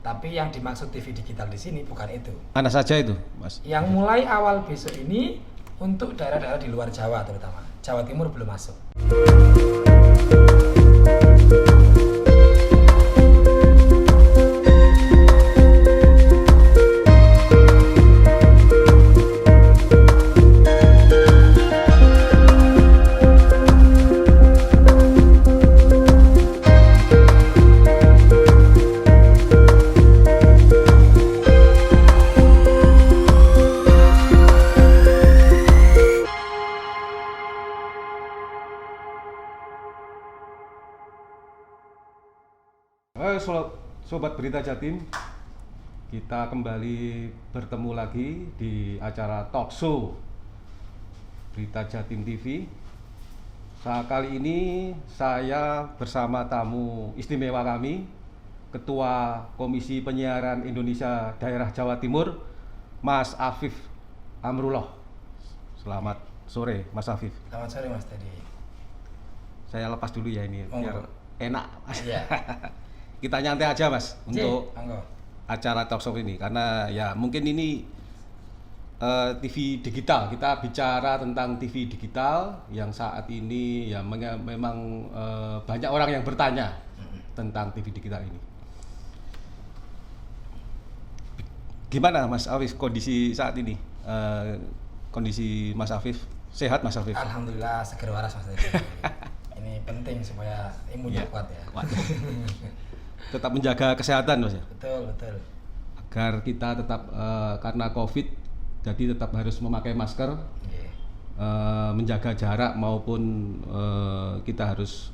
Tapi yang dimaksud TV digital di sini bukan itu. Mana saja itu, Mas? Yang mulai awal besok ini untuk daerah-daerah di luar Jawa terutama. Jawa Timur belum masuk. Sobat Berita Jatim, kita kembali bertemu lagi di acara talk show Berita Jatim TV. Kali ini saya bersama tamu istimewa kami, Ketua Komisi Penyiaran Indonesia Daerah Jawa Timur, Mas Afif Amrullah. Selamat sore, Mas Afif. Selamat sore, Mas Teddy. Saya lepas dulu ya ini, biar enak, Mas. Iya. Kita nyantai aja, Mas, untuk Anggo. Acara talk show ini, karena ya mungkin ini TV digital. Kita bicara tentang TV digital yang saat ini ya memang banyak orang yang bertanya tentang TV digital ini. Gimana, Mas Afif, kondisi saat ini? Kondisi Mas Afif sehat, Mas Afif? Alhamdulillah seger waras, Mas Teddy. Ini penting supaya imunnya kuat ya. Kuat. Tetap menjaga kesehatan, Mas ya. Betul. Agar kita tetap karena COVID, jadi tetap harus memakai masker, menjaga jarak maupun kita harus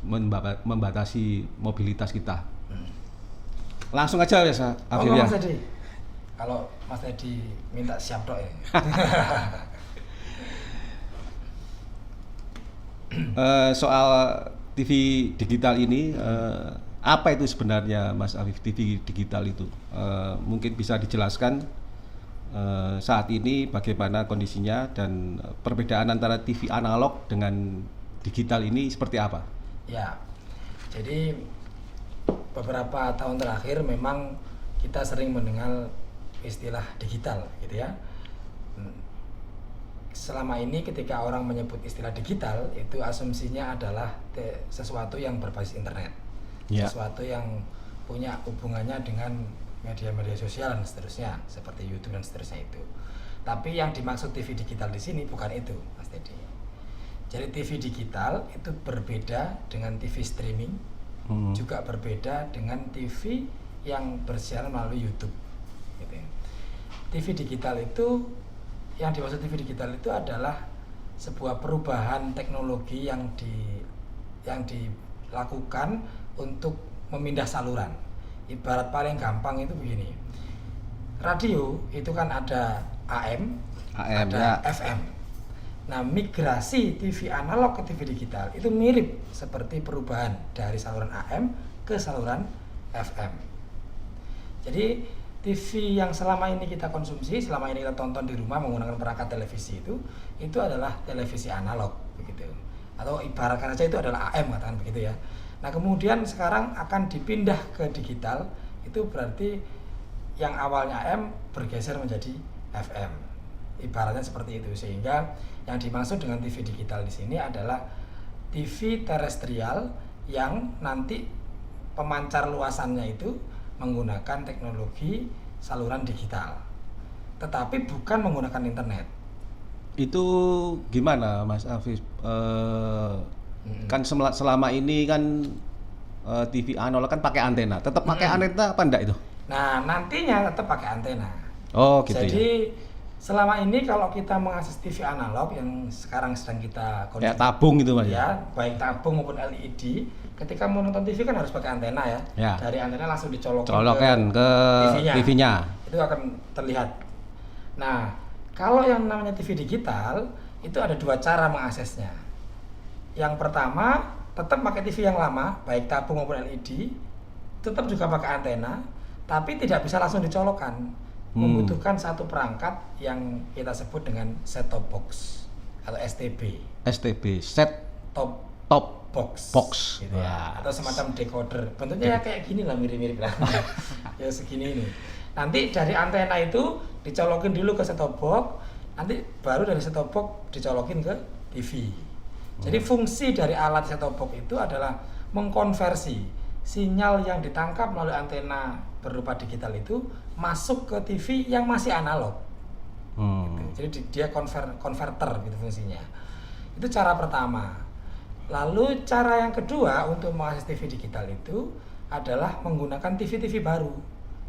membatasi mobilitas kita. Langsung aja ya, Afif ya. Mas Teddy. Kalau Mas Teddy minta siap dok ya. Soal TV digital ini. Apa itu sebenarnya, Mas Afif, TV digital itu? Mungkin bisa dijelaskan saat ini bagaimana kondisinya dan perbedaan antara TV analog dengan digital ini seperti apa? Ya, jadi beberapa tahun terakhir memang kita sering mendengar istilah digital gitu ya. Selama ini ketika orang menyebut istilah digital itu asumsinya adalah sesuatu yang berbasis internet. Sesuatu yang punya hubungannya dengan media-media sosial dan seterusnya seperti YouTube dan seterusnya itu. Tapi yang dimaksud TV digital di sini bukan itu, Mas Teddy. Jadi TV digital itu berbeda dengan TV streaming, juga berbeda dengan TV yang bersiaran melalui YouTube. Gitu ya. TV digital itu, yang dimaksud TV digital itu adalah sebuah perubahan teknologi yang dilakukan untuk memindah saluran. Ibarat paling gampang itu begini. Radio itu kan ada AM ada FM. Nah, migrasi TV analog ke TV digital itu mirip seperti perubahan dari saluran AM ke saluran FM. Jadi TV yang selama ini kita konsumsi, selama ini kita tonton di rumah menggunakan perangkat televisi itu adalah televisi analog begitu. Atau ibaratkan saja itu adalah AM, katakan begitu ya. Nah, kemudian sekarang akan dipindah ke digital, itu berarti yang awalnya AM bergeser menjadi FM. Ibaratnya seperti itu, sehingga yang dimaksud dengan TV digital di sini adalah TV terestrial yang nanti pemancar luasannya itu menggunakan teknologi saluran digital, tetapi bukan menggunakan internet. Itu gimana, Mas Afif? Kan selama ini kan TV analog kan pakai antena, tetap pakai antena apa enggak itu? Nah, nantinya tetap pakai antena. Oh gitu. Jadi selama ini kalau kita mengakses TV analog yang sekarang sedang kita kayak tabung gitu, Mas ya, baik tabung maupun LED, ketika mau nonton TV kan harus pakai antena ya. Dari antena langsung dicolokkan ke TV-nya. Itu akan terlihat. Nah, kalau yang namanya TV digital itu ada dua cara mengaksesnya. Yang pertama, tetap pakai TV yang lama, baik tabung maupun LED, tetap juga pakai antena, tapi tidak bisa langsung dicolokkan. Membutuhkan satu perangkat yang kita sebut dengan set top box atau STB. STB, set top top box gitu ya, atau semacam decoder. Bentuknya ya kayak gini lah, mirip-mirip lah. Ya segini ini. Nanti dari antena itu dicolokin dulu ke set-top box, nanti baru dari set-top box dicolokin ke TV. Jadi fungsi dari alat set-top box itu adalah mengkonversi sinyal yang ditangkap melalui antena berupa digital itu masuk ke TV yang masih analog. Gitu. Jadi dia konverter gitu fungsinya. Itu cara pertama. Lalu cara yang kedua untuk mengakses TV digital itu adalah menggunakan TV-TV baru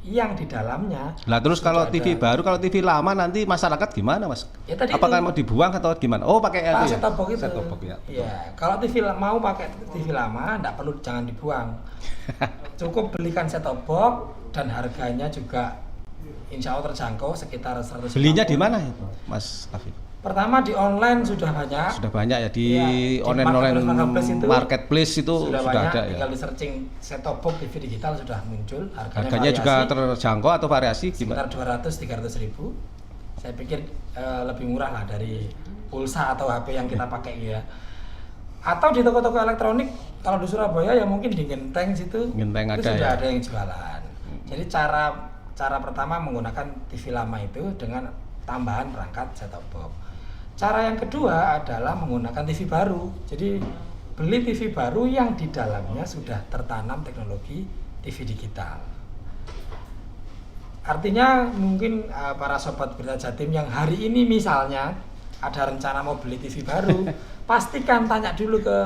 yang di dalamnya. Lah terus kalau TV baru, kalau TV lama nanti masyarakat gimana, Mas? Ya, tadi apakah itu mau dibuang atau gimana? Oh, pakai itu ya. Set-top box itu. Set-top box ya. Iya, kalau TV mau pakai TV lama jangan dibuang. Cukup belikan set-top box dan harganya juga insya Allah terjangkau sekitar 100. Belinya di mana itu, Mas Afif? Pertama di online sudah banyak. Sudah banyak ya di ya, online marketplace itu sudah ada ya. Tinggal di searching set-top box TV digital sudah muncul. Harganya juga terjangkau atau variasi gimana? Sekitar 200-300 ribu. Saya pikir lebih murah lah dari pulsa atau HP yang kita pakai ya. Atau di toko-toko elektronik kalau di Surabaya ya mungkin di Genteng situ. Genteng itu ada sudah ya. ada yang jualan. Jadi cara pertama menggunakan TV lama itu dengan tambahan perangkat set-top box. Cara yang kedua adalah menggunakan TV baru. Jadi beli TV baru yang di dalamnya sudah tertanam teknologi TV digital. Artinya mungkin para sobat Berita Jatim yang hari ini misalnya ada rencana mau beli TV baru, pastikan tanya dulu ke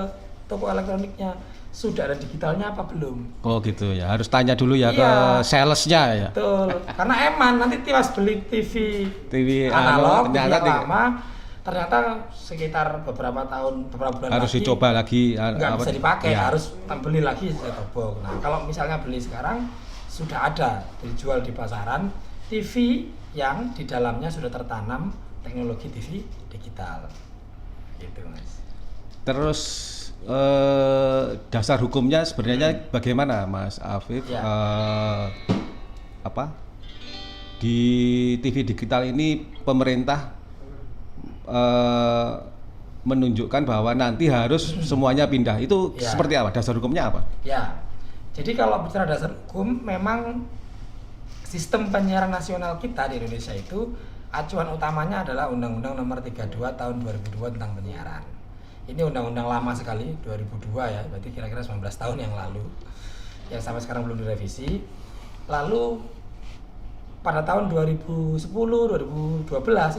toko elektroniknya, sudah ada digitalnya apa belum? Oh gitu ya, harus tanya dulu ya iya, ke salesnya ya. Betul, karena nanti pas beli TV analog, TV lama, ternyata sekitar beberapa bulan harus lagi dicoba lagi, nggak bisa dipakai, ya. harus beli lagi set-top box. Nah kalau misalnya beli sekarang sudah ada dijual di pasaran TV yang di dalamnya sudah tertanam teknologi TV digital, gitu Mas. Terus dasar hukumnya sebenarnya bagaimana, Mas Afif? Ya. Di TV digital ini pemerintah menunjukkan bahwa nanti harus semuanya pindah. Itu ya. Seperti apa? Dasar hukumnya apa? Ya, jadi kalau bicara dasar hukum, memang sistem penyiaran nasional kita di Indonesia itu acuan utamanya adalah Undang-Undang Nomor 32 Tahun 2002 tentang penyiaran. Ini undang-undang lama sekali, 2002 ya, berarti kira-kira 19 tahun yang lalu, yang sampai sekarang belum direvisi. Lalu pada tahun 2010, 2012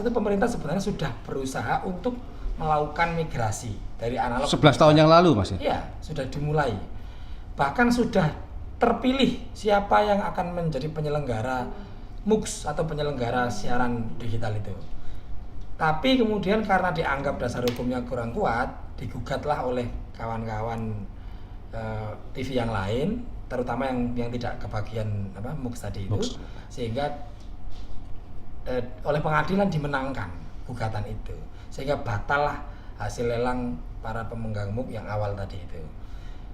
itu pemerintah sebenarnya sudah berusaha untuk melakukan migrasi dari analog. 11 tahun yang lalu, Mas? Iya, sudah dimulai. Bahkan sudah terpilih siapa yang akan menjadi penyelenggara MUX atau penyelenggara siaran digital itu. Tapi kemudian karena dianggap dasar hukumnya kurang kuat, digugatlah oleh kawan-kawan TV yang lain, terutama yang tidak kebagian MUX tadi itu, sehingga oleh pengadilan dimenangkan gugatan itu, sehingga batallah hasil lelang para pemegang MUX yang awal tadi itu,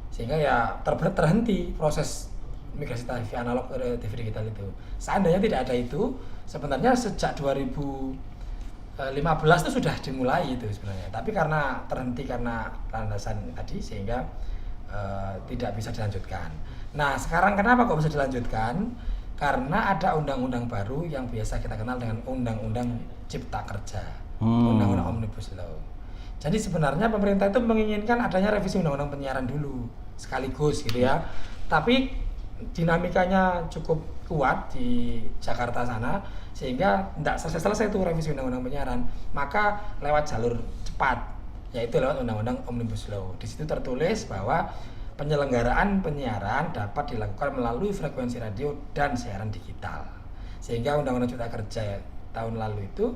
sehingga ya terhenti proses migrasi TV analog ke TV digital itu. Seandainya tidak ada itu, sebenarnya sejak 2015 itu sudah dimulai itu sebenarnya, tapi karena terhenti karena landasan tadi sehingga tidak bisa dilanjutkan. Nah sekarang kenapa kok bisa dilanjutkan? Karena ada undang-undang baru yang biasa kita kenal dengan Undang-Undang Cipta Kerja, Undang-Undang Omnibus Law. Jadi sebenarnya pemerintah itu menginginkan adanya revisi Undang-Undang Penyiaran dulu sekaligus gitu ya. Tapi dinamikanya cukup kuat di Jakarta sana sehingga tidak selesai itu revisi Undang-Undang Penyiaran. Maka lewat jalur cepat, yaitu lewat Undang-Undang Omnibus Law. Di situ tertulis bahwa penyelenggaraan penyiaran dapat dilakukan melalui frekuensi radio dan siaran digital. Sehingga Undang-Undang Cipta Kerja tahun lalu itu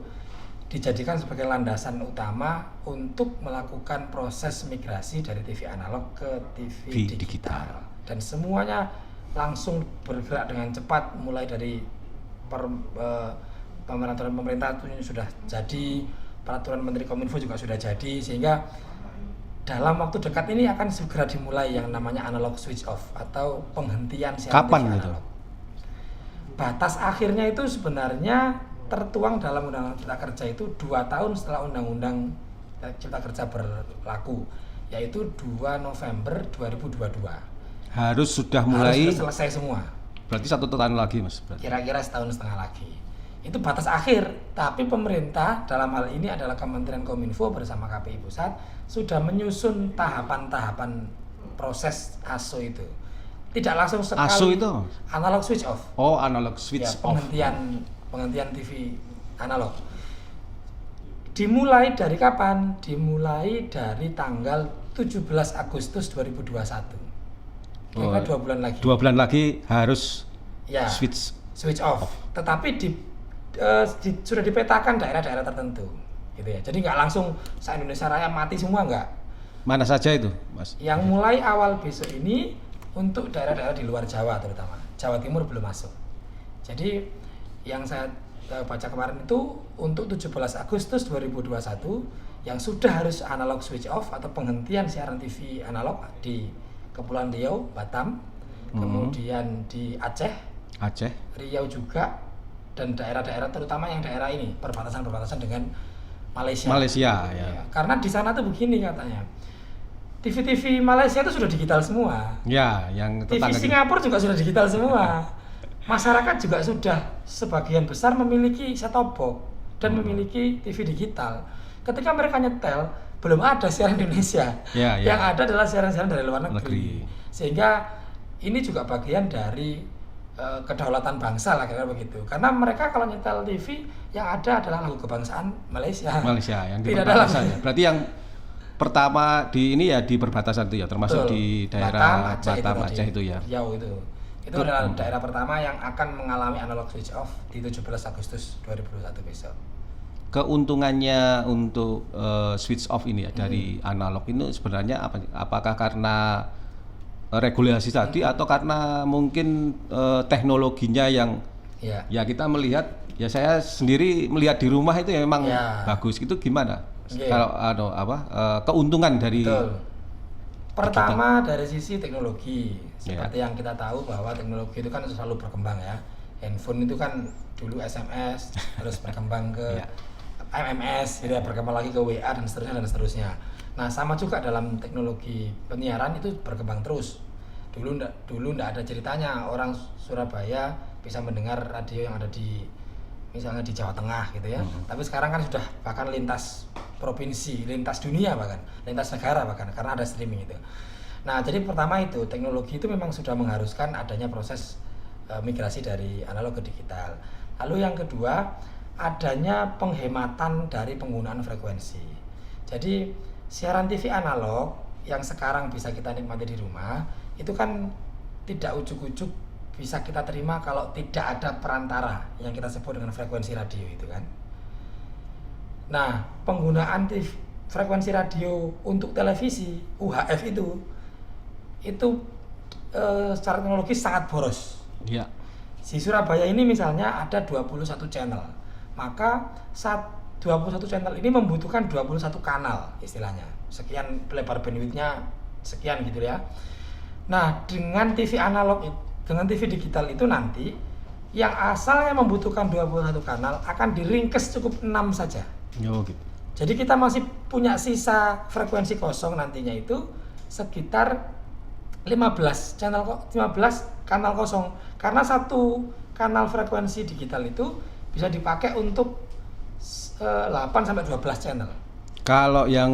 dijadikan sebagai landasan utama untuk melakukan proses migrasi dari TV analog ke TV digital. Dan semuanya langsung bergerak dengan cepat, mulai dari peraturan pemerintah itu sudah jadi, peraturan Menteri Kominfo juga sudah jadi, sehingga dalam waktu dekat ini akan segera dimulai yang namanya analog switch off atau penghentian siaran Kapan TV itu? analog. Batas akhirnya itu sebenarnya tertuang dalam Undang-Undang Cipta Kerja itu 2 tahun setelah Undang-Undang Cipta Kerja berlaku, yaitu 2 November 2022. Harus sudah mulai. Harus selesai semua. Berarti 1 tahun lagi, Mas. Kira-kira setahun setengah lagi. Itu batas akhir, tapi pemerintah dalam hal ini adalah Kementerian Kominfo bersama KPI Pusat sudah menyusun tahapan-tahapan proses ASO itu. Tidak langsung sekali. ASO itu analog switch off. Oh, analog switch off. Penghentian TV analog. Dimulai dari kapan? Dimulai dari tanggal 17 Agustus 2021. Kira-kira 2 bulan lagi. 2 bulan lagi harus ya, switch off. Tetapi sudah dipetakan daerah-daerah tertentu, gitu ya. Jadi nggak langsung se-Indonesia Raya mati semua, nggak. Mana saja itu, Mas? Yang mulai awal besok ini untuk daerah-daerah di luar Jawa terutama. Jawa Timur belum masuk. Jadi yang saya baca kemarin itu untuk 17 Agustus 2021 yang sudah harus analog switch off atau penghentian siaran TV analog di Kepulauan Riau, Batam, kemudian di Aceh, Riau juga, dan daerah-daerah terutama yang daerah ini perbatasan dengan Malaysia ya. Karena di sana tuh begini katanya, TV Malaysia itu sudah digital semua. Ya, yang TV Singapura juga sudah digital semua. Masyarakat juga sudah sebagian besar memiliki set-top box dan memiliki TV digital. Ketika mereka nyetel, belum ada siaran Indonesia. Yang ada adalah siaran-siaran dari luar negeri. Sehingga ini juga bagian dari kedaulatan bangsa lah kira-kira begitu. Karena mereka kalau nyetel TV yang ada adalah lagu kebangsaan Malaysia yang di perbatasan. Berarti yang pertama di ini ya di perbatasan itu ya, termasuk di daerah Batam, Aceh itu ya. Riau itu adalah daerah pertama yang akan mengalami analog switch off di 17 Agustus 2021 besok. Keuntungannya untuk switch off ini ya dari analog ini sebenarnya apa? Apakah karena regulasi tadi atau karena mungkin teknologinya yang ya kita melihat, ya saya sendiri melihat di rumah itu ya memang bagus. Itu gimana? Kalau keuntungan dari pertama dari sisi teknologi, seperti yang kita tahu bahwa teknologi itu kan selalu berkembang ya. Handphone itu kan dulu SMS, terus berkembang ke MMS, jadi berkembang lagi ke WA dan seterusnya. Nah, sama juga dalam teknologi penyiaran itu berkembang terus. Dulu ndak ada ceritanya orang Surabaya bisa mendengar radio yang ada di misalnya di Jawa Tengah gitu ya. Tapi sekarang kan sudah bahkan lintas provinsi, lintas dunia bahkan, lintas negara bahkan karena ada streaming itu. Nah, jadi pertama itu teknologi itu memang sudah mengharuskan adanya proses migrasi dari analog ke digital. Lalu yang kedua, adanya penghematan dari penggunaan frekuensi. Jadi siaran TV analog yang sekarang bisa kita nikmati di rumah itu kan tidak ujuk-ujuk bisa kita terima kalau tidak ada perantara yang kita sebut dengan frekuensi radio itu kan. Nah, penggunaan frekuensi radio untuk televisi UHF itu secara teknologis sangat boros. Ya. Di Surabaya ini misalnya ada 21 channel. Maka 21 channel ini membutuhkan 21 kanal istilahnya. Sekian lebar bandwidth-nya sekian gitu ya. Nah, dengan TV analog dengan TV digital itu nanti yang asalnya membutuhkan 21 kanal akan diringkes cukup 6 saja. Gitu. Jadi kita masih punya sisa frekuensi kosong nantinya itu sekitar 15 kanal kosong. Karena satu kanal frekuensi digital itu bisa dipakai untuk 8 sampai 12 channel. Kalau yang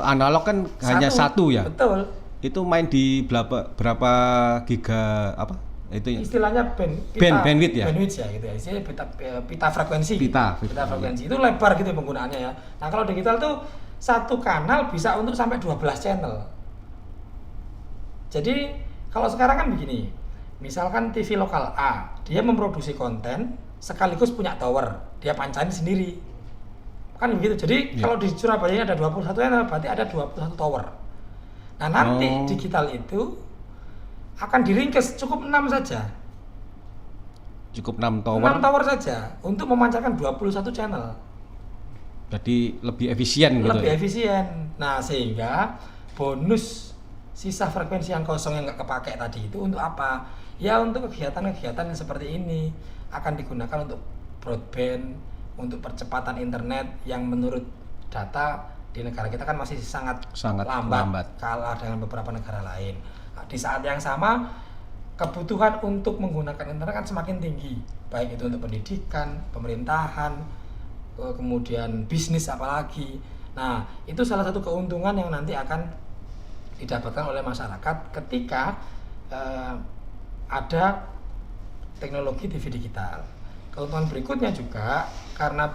analog kan hanya satu ya. Betul. Itu main di berapa giga apa? Itu ya. Istilahnya bandwidth ya. Bandwidth ya gitu ya. Istilahnya pita frekuensi. Pita frekuensi. Itu lebar gitu penggunaannya ya. Nah, kalau digital tuh satu kanal bisa untuk sampai 12 channel. Jadi kalau sekarang kan begini. Misalkan TV lokal A, dia memproduksi konten sekaligus punya tower, dia pancarin sendiri. Kan begitu. Jadi kalau di Surabaya ini ada 21 channel, berarti ada 21 tower. Nah, nanti digital itu akan diringkes cukup 6 saja. Cukup 6 tower. 6 tower saja untuk memancarkan 21 channel. Jadi lebih efisien gitu. Lebih efisien. Nah, sehingga bonus sisa frekuensi yang kosong yang nggak kepake tadi itu untuk apa? Ya untuk kegiatan-kegiatan yang seperti ini akan digunakan untuk broadband, untuk percepatan internet yang menurut data di negara kita kan masih sangat lambat kalah dengan beberapa negara lain. Nah, di saat yang sama kebutuhan untuk menggunakan internet kan semakin tinggi, baik itu untuk pendidikan, pemerintahan, kemudian bisnis apalagi. Nah, itu salah satu keuntungan yang nanti akan didapatkan oleh masyarakat ketika ada teknologi TV digital. Keuntungan berikutnya juga karena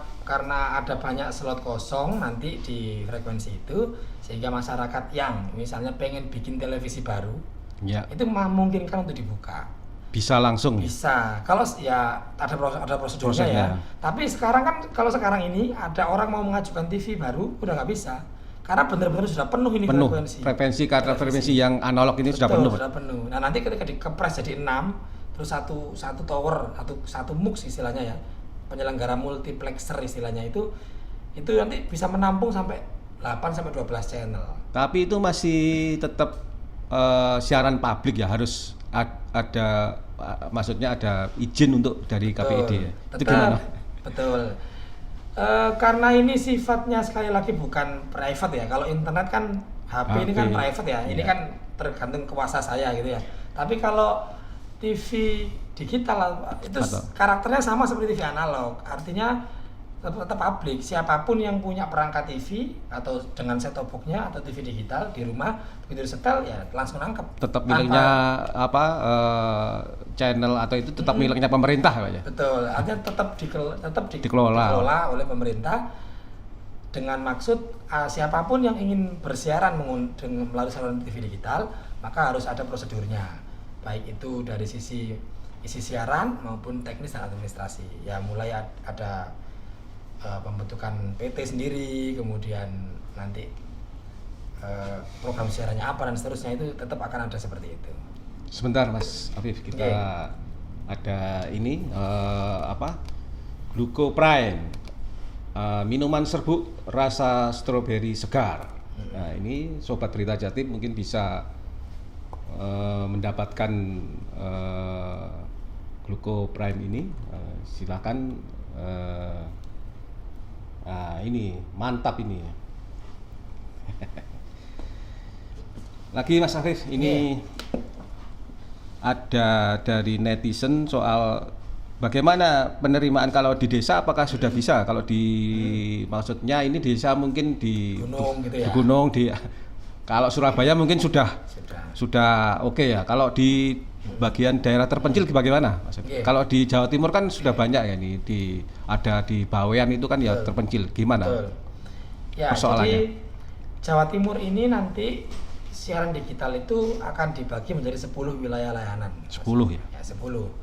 ada banyak slot kosong nanti di frekuensi itu, sehingga masyarakat yang misalnya pengen bikin televisi baru, itu memungkinkan untuk dibuka. Bisa langsung. Bisa. Kalau ya ada prosedurnya ya. Tapi sekarang kan kalau sekarang ini ada orang mau mengajukan TV baru udah nggak bisa. Karena benar-benar sudah penuh ini frekuensi karena frekuensi yang analog ini sudah penuh. Sudah penuh. Nah, nanti ketika dikepres jadi 6 terus satu tower atau satu MUX istilahnya ya, penyelenggara multiplexer istilahnya itu nanti bisa menampung sampai 8 sampai 12 channel. Tapi itu masih tetap siaran publik ya, harus ada maksudnya ada izin untuk dari KPID ya. Itu gimana? Betul. Karena ini sifatnya sekali lagi bukan private ya. Kalau internet kan HP ini kan private ya. Ini kan tergantung kuasa saya gitu ya. Tapi kalau TV digital itu karakternya sama seperti TV analog, artinya tetap publik. Siapapun yang punya perangkat TV atau dengan set-top box-nya atau TV digital di rumah, begitu disetel ya langsung nangkep. Tetap miliknya channel atau itu tetap miliknya pemerintah Pak ya? Betul, artinya tetap dikelola oleh pemerintah dengan maksud siapapun yang ingin bersiaran melalui saluran TV digital, maka harus ada prosedurnya. Baik itu dari sisi isi siaran maupun teknis dan administrasi. Ya mulai ada pembentukan PT sendiri, kemudian nanti program siarannya apa dan seterusnya, itu tetap akan ada seperti itu. Sebentar Mas Afif, kita ada ini Gluko Prime, minuman serbuk rasa stroberi segar. Nah ini Sobat Berita Jatim mungkin bisa mendapatkan Gluko Prime ini, silakan. Ini mantap ini. Lagi Mas Afif, ini ada dari netizen soal bagaimana penerimaan kalau di desa, apakah sudah bisa? Kalau maksudnya ini desa mungkin di gunung gitu ya. Di gunung kalau Surabaya mungkin sudah oke ya. Kalau di bagian daerah terpencil bagaimana, Mas? Kalau di Jawa Timur kan sudah banyak ya, ini ada di Bawean itu kan ya terpencil. Gimana? Ya, jadi Jawa Timur ini nanti siaran digital itu akan dibagi menjadi 10 wilayah layanan. 10 ya? Ya, 10.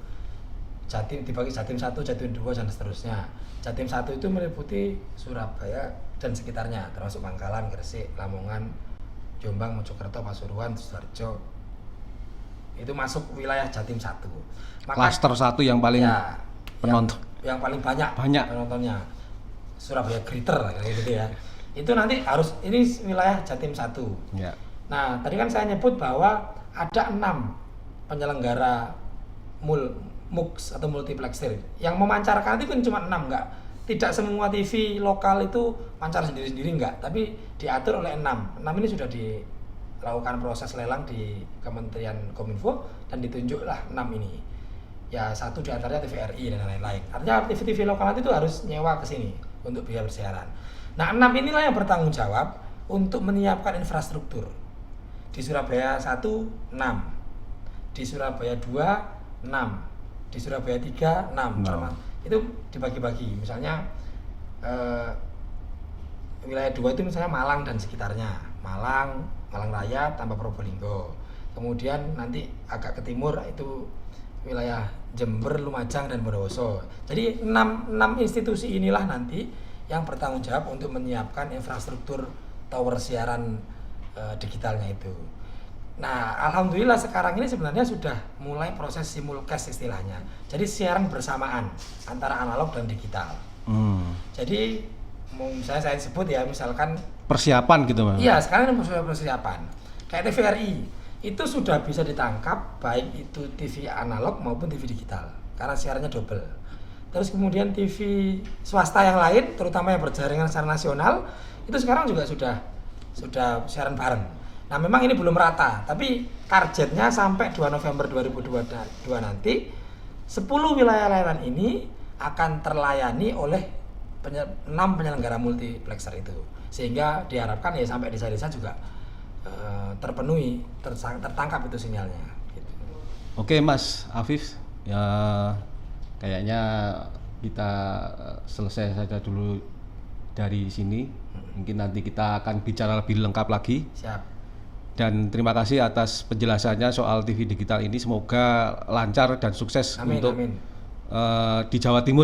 Dibagi Jatim 1, Jatim 2 dan seterusnya. Jatim 1 itu meliputi Surabaya dan sekitarnya, termasuk Bangkalan, Gresik, Lamongan, Jombang, Mojokerto, Pasuruan, Sidoarjo. Itu masuk wilayah Jatim 1. Klaster 1 yang paling penonton. Yang paling banyak penontonnya. Surabaya Greater kayak gitu ya. Itu nanti harus, ini wilayah Jatim 1. Ya. Nah, tadi kan saya nyebut bahwa ada 6 penyelenggara MUX atau multiplexer yang memancarkan itu kan cuma 6, enggak. Tidak semua TV lokal itu mancar sendiri-sendiri, enggak, tapi diatur oleh 6. 6 ini sudah dilakukan proses lelang di Kementerian Kominfo dan ditunjuklah 6 ini. Ya, satu diantaranya TVRI dan lain-lain. Artinya TV-TV lokal itu harus nyewa ke sini untuk biaya bersiaran. Nah, 6 inilah yang bertanggung jawab untuk menyiapkan infrastruktur. Di Surabaya 1, 6. Di Surabaya 2, 6. Di Surabaya 3, 6. Itu dibagi-bagi. Misalnya wilayah 2 itu misalnya Malang dan sekitarnya. Malang Raya tambah Probolinggo. Kemudian nanti agak ke timur itu wilayah Jember, Lumajang dan Bondowoso. Jadi 6 institusi inilah nanti yang bertanggung jawab untuk menyiapkan infrastruktur tower siaran digitalnya itu. Nah, alhamdulillah sekarang ini sebenarnya sudah mulai proses simulcast istilahnya. Jadi siaran bersamaan antara analog dan digital. Jadi misalnya saya sebut ya, misalkan persiapan gitu Mas. Iya, sekarang ini persiapan. Kayak TVRI itu sudah bisa ditangkap baik itu TV analog maupun TV digital karena siarannya double. terus kemudian TV swasta yang lain, terutama yang berjaringan secara nasional, itu sekarang juga sudah siaran bareng. Nah memang ini belum rata, tapi targetnya sampai 2 November 2022 nanti 10 wilayah layanan ini akan terlayani oleh 6 penyelenggara multiplexer itu, sehingga diharapkan ya sampai desa-desa juga terpenuhi, tertangkap itu sinyalnya gitu. Oke Mas Afif, ya kayaknya kita selesai saja dulu dari sini. Mungkin nanti kita akan bicara lebih lengkap lagi. Siap. Dan terima kasih atas penjelasannya soal TV digital ini. Semoga lancar dan sukses amin, untuk amin. Di Jawa Timur